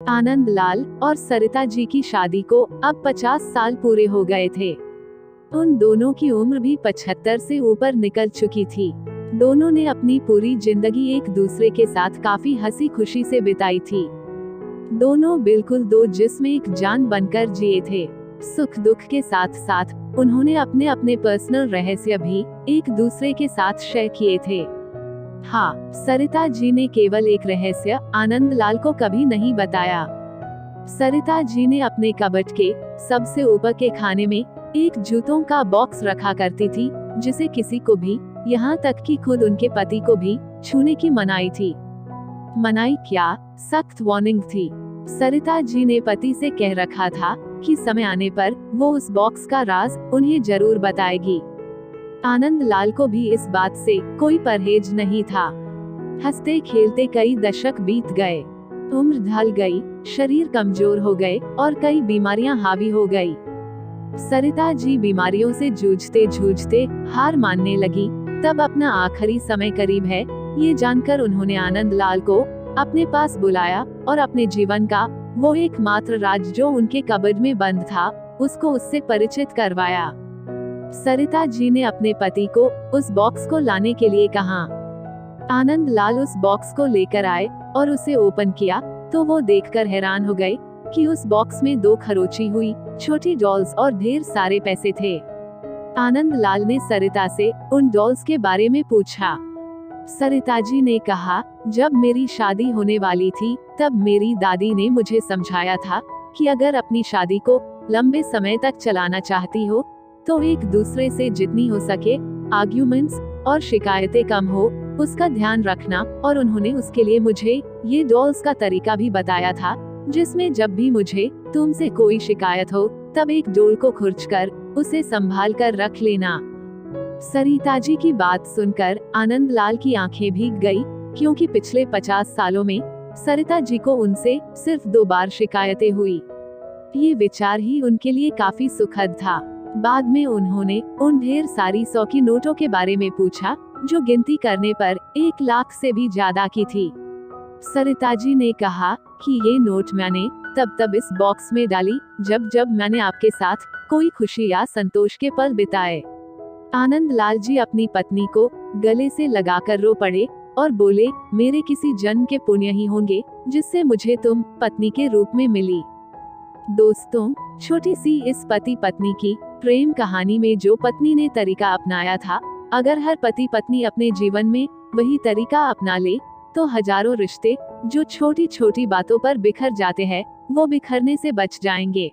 आनंद लाल और सरिता जी की शादी को अब 50 साल पूरे हो गए थे। उन दोनों की उम्र भी 75 से ऊपर निकल चुकी थी। दोनों ने अपनी पूरी जिंदगी एक दूसरे के साथ काफी हंसी खुशी से बिताई थी। दोनों बिल्कुल दो जिस्म एक जान बनकर जिए थे। सुख दुख के साथ साथ उन्होंने अपने अपने पर्सनल रहस्य भी एक दूसरे के साथ शेयर किए थे। हाँ, सरिता जी ने केवल एक रहस्य आनंद लाल को कभी नहीं बताया। सरिता जी ने अपने कबर्ड के सबसे ऊपर के खाने में एक जूतों का बॉक्स रखा करती थी, जिसे किसी को भी, यहाँ तक कि खुद उनके पति को भी छूने की मनाही थी। मनाही क्या, सख्त वार्निंग थी। सरिता जी ने पति से कह रखा था कि समय आने पर वो उस बॉक्स का राज उन्हें जरूर बताएगी। आनंद लाल को भी इस बात से कोई परहेज नहीं था। हंसते खेलते कई दशक बीत गए, उम्र ढल गई, शरीर कमजोर हो गए और कई बीमारियां हावी हो गई। सरिता जी बीमारियों से जूझते जूझते हार मानने लगी। तब अपना आखिरी समय करीब है, ये जानकर उन्होंने आनंद लाल को अपने पास बुलाया और अपने जीवन का वो एकमात्र राज जो उनके कबर्ड में बंद था, उसको उससे परिचित करवाया। सरिता जी ने अपने पति को उस बॉक्स को लाने के लिए कहा। आनंद लाल उस बॉक्स को लेकर आए और उसे ओपन किया तो वो देखकर हैरान हो गए कि उस बॉक्स में 2 खरोची हुई छोटी डॉल्स और ढेर सारे पैसे थे। आनंद लाल ने सरिता से उन डॉल्स के बारे में पूछा। सरिता जी ने कहा, जब मेरी शादी होने वाली थी तब मेरी दादी ने मुझे समझाया था कि अगर अपनी शादी को लंबे समय तक चलाना चाहती हो तो एक दूसरे से जितनी हो सके आर्ग्यूमेंट्स और शिकायतें कम हो, उसका ध्यान रखना। और उन्होंने उसके लिए मुझे ये डॉल्स का तरीका भी बताया था, जिसमें जब भी मुझे तुमसे कोई शिकायत हो तब एक डॉल को खुरचकर उसे संभाल कर रख लेना। सरिता जी की बात सुनकर आनंद लाल की आंखें भीग गई, क्योंकि पिछले 50 सालों में सरिता जी को उनसे सिर्फ 2 बार शिकायतें हुई। ये विचार ही उनके लिए काफी सुखद था। बाद में उन्होंने उन ढेर सारी 100 की नोटों के बारे में पूछा, जो गिनती करने पर 1 लाख से भी ज्यादा की थी। सरिता जी ने कहा कि ये नोट मैंने तब इस बॉक्स में डाली जब मैंने आपके साथ कोई खुशी या संतोष के पल बिताए। आनंद लाल जी अपनी पत्नी को गले से लगाकर रो पड़े और बोले, मेरे किसी जन्म के पुण्य ही होंगे जिससे मुझे तुम पत्नी के रूप में मिली। दोस्तों, छोटी सी इस पति पत्नी की प्रेम कहानी में जो पत्नी ने तरीका अपनाया था, अगर हर पति पत्नी अपने जीवन में वही तरीका अपना ले तो हजारों रिश्ते जो छोटी छोटी बातों पर बिखर जाते हैं, वो बिखरने से बच जाएंगे।